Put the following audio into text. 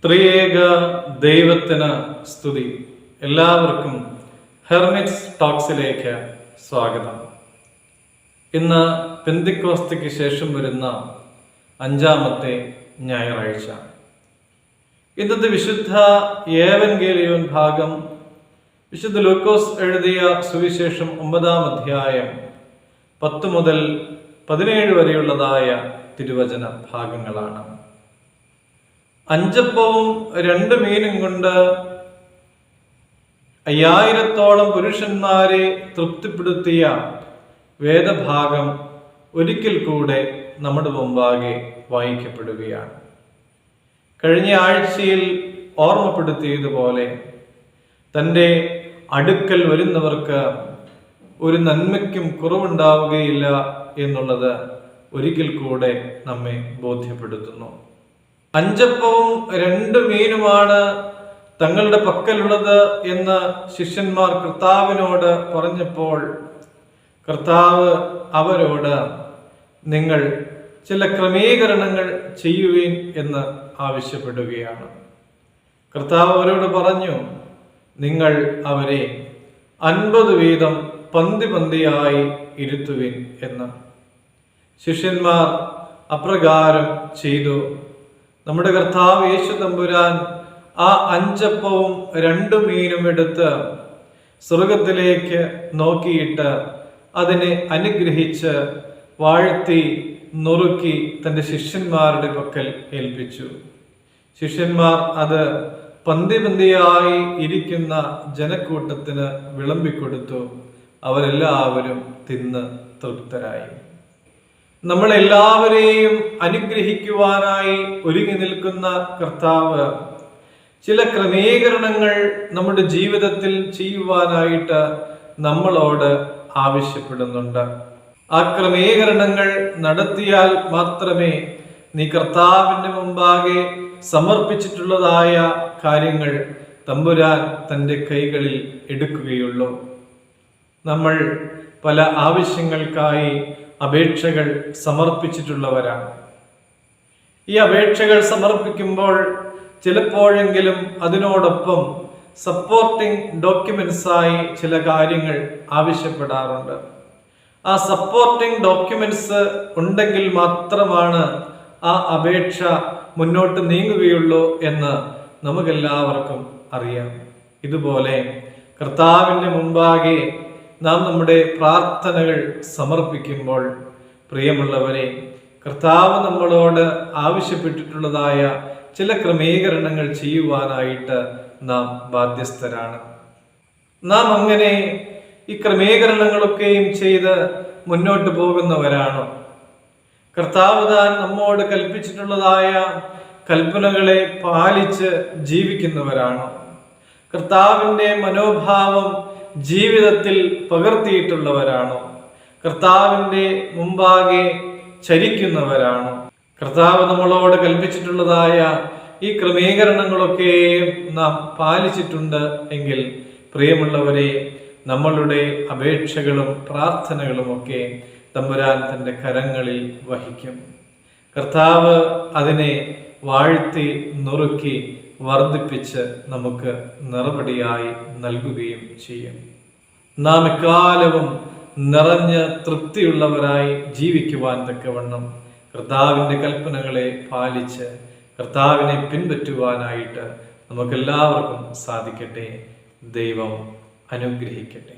ത്രിയേക ദൈവത്തിന് സ്തുതി. എല്ലാവർക്കും ഹെർമിറ്റ്സ് ടോക്സിലേക്ക് സ്വാഗതം. ഇന്ന് പെന്തിക്കോസ്തിക്ക് ശേഷം വരുന്ന 5-ാമത്തെ ഞായറാഴ്ച. ഇന്നത്തെ വിശുദ്ധ ഏവൻഗേലിയോൻ ഭാഗം വിശുദ്ധ ലൂക്കോസ് എഴുതിയ സുവിശേഷം 9-ാം അധ്യായം 10 മുതൽ 17 വരെയുള്ളതായ തിരുവചന ഭാഗങ്ങളാണ്. 5 അപ്പവും 2 മീനും കൊണ്ട് 5000-ഓളം പുരുഷന്മാരെ തൃപ്തിപ്പെടുത്തിയ വേദഭാഗം ഒരിക്കൽ കൂടെ നമ്മുടെ മുമ്പാകെ വായിക്കപ്പെടുകയാണ്. കഴിഞ്ഞ ആഴ്ചയിൽ ഓർമ്മപ്പെടുത്തിയതുപോലെ തൻ്റെ അടുക്കൽ വരുന്നവർക്ക് ഒരു നന്മയ്ക്കും കുറവുണ്ടാവുകയില്ല എന്നുള്ളത് ഒരിക്കൽ കൂടെ നമ്മെ ബോധ്യപ്പെടുത്തുന്നു. 5 അപ്പവും 2 മീനുമാണ് തങ്ങളുടെ പക്കലുള്ളത് എന്ന് ശിഷ്യന്മാർ കർത്താവിനോട് പറഞ്ഞപ്പോൾ കർത്താവ് അവരോട് നിങ്ങൾ ചില ക്രമീകരണങ്ങൾ ചെയ്യുവീൻ എന്ന് ആവശ്യപ്പെടുകയാണ്. കർത്താവ് അവരോട് പറഞ്ഞു, നിങ്ങൾ അവരെ 50 വീതം പന്തിയായി ഇരുത്തുവിൻ എന്ന്. ശിഷ്യന്മാർ അപ്രകാരം ചെയ്തു. നമ്മുടെ കർത്താവ് യേശു തമ്പുരാൻ ആ 5 അപ്പവും 2 മീനും എടുത്ത് സ്വർഗത്തിലേക്ക് നോക്കിയിട്ട് അതിനെ അനുഗ്രഹിച്ച് വാഴ്ത്തി നുറുക്കി തൻ്റെ ശിഷ്യന്മാരുടെ പക്കൽ ഏൽപ്പിച്ചു. ശിഷ്യന്മാർ അത് പന്തിയായി ഇരിക്കുന്ന ജനക്കൂട്ടത്തിന് വിളമ്പിക്കൊടുത്തു. അവരെല്ലാവരും തിന്ന് തൃപ്തരായി. നമ്മളെല്ലാവരെയും അനുഗ്രഹിക്കുവാനായി ഒരുങ്ങി നിൽക്കുന്ന കർത്താവ് ചില ക്രമീകരണങ്ങൾ നമ്മുടെ ജീവിതത്തിൽ ചെയ്യുവാനായിട്ട് നമ്മളോട് ആവശ്യപ്പെടുന്നുണ്ട്. ആ ക്രമീകരണങ്ങൾ നടത്തിയാൽ മാത്രമേ നീ കർത്താവിൻ്റെ മുമ്പാകെ സമർപ്പിച്ചിട്ടുള്ളതായ കാര്യങ്ങൾ തമ്പുരാൻ തൻ്റെ കൈകളിൽ എടുക്കുകയുള്ളൂ. നമ്മൾ പല ആവശ്യങ്ങൾക്കായി അപേക്ഷകൾ സമർപ്പിച്ചിട്ടുള്ളവരാണ്. ഈ അപേക്ഷകൾ സമർപ്പിക്കുമ്പോൾ ചിലപ്പോഴെങ്കിലും അതിനോടൊപ്പം സപ്പോർട്ടിംഗ് ഡോക്യുമെന്റ്സായി ചില കാര്യങ്ങൾ ആവശ്യപ്പെടാറുണ്ട്. ആ സപ്പോർട്ടിംഗ് ഡോക്യുമെന്റ്സ് ഉണ്ടെങ്കിൽ മാത്രമാണ് ആ അപേക്ഷ മുന്നോട്ട് നീങ്ങുകയുള്ളൂ എന്ന് നമുക്കെല്ലാവർക്കും അറിയാം. ഇതുപോലെ കർത്താവിൻ്റെ മുമ്പാകെ നാം നമ്മുടെ പ്രാർത്ഥനകൾ സമർപ്പിക്കുമ്പോൾ പ്രിയമുള്ളവരെ, കർത്താവ് നമ്മളോട് ആവശ്യപ്പെട്ടിട്ടുള്ളതായ ചില ക്രമീകരണങ്ങൾ ചെയ്യുവാനായിട്ട് നാം ബാധ്യസ്ഥരാണ്. നാം അങ്ങനെ ഈ ക്രമീകരണങ്ങളൊക്കെയും ചെയ്ത് മുന്നോട്ട് പോകുന്നവരാണോ? കർത്താവ് താൻ നമ്മോട് കൽപ്പിച്ചിട്ടുള്ളതായ കൽപ്പനകളെ പാലിച്ച് ജീവിക്കുന്നവരാണോ? കർത്താവിൻ്റെ മനോഭാവം ജീവിതത്തിൽ പകർത്തിയിട്ടുള്ളവരാണോ? കർത്താവിൻ്റെ മുമ്പാകെ ചരിക്കുന്നവരാണോ? കർത്താവ് നമ്മളോട് കൽപ്പിച്ചിട്ടുള്ളതായ ഈ ക്രമീകരണങ്ങളൊക്കെയും നാം പാലിച്ചിട്ടുണ്ട് എങ്കിൽ പ്രിയമുള്ളവരെ, നമ്മളുടെ അപേക്ഷകളും പ്രാർത്ഥനകളും ഒക്കെ തമ്പുരാൻ തൻ്റെ കരങ്ങളിൽ വഹിക്കും. കർത്താവ് അതിനെ വാഴ്ത്തി നുറുക്കി വർദ്ധിപ്പിച്ച് നമുക്ക് നിറപടിയായി നൽകുകയും ചെയ്യും. നാം എക്കാലവും നിറഞ്ഞ് തൃപ്തിയുള്ളവരായി ജീവിക്കുവാൻ തക്കവണ്ണം കർത്താവിൻ്റെ കൽപ്പനകളെ പാലിച്ച് കർത്താവിനെ പിൻപറ്റുവാനായിട്ട് നമുക്കെല്ലാവർക്കും സാധിക്കട്ടെ. ദൈവം അനുഗ്രഹിക്കട്ടെ.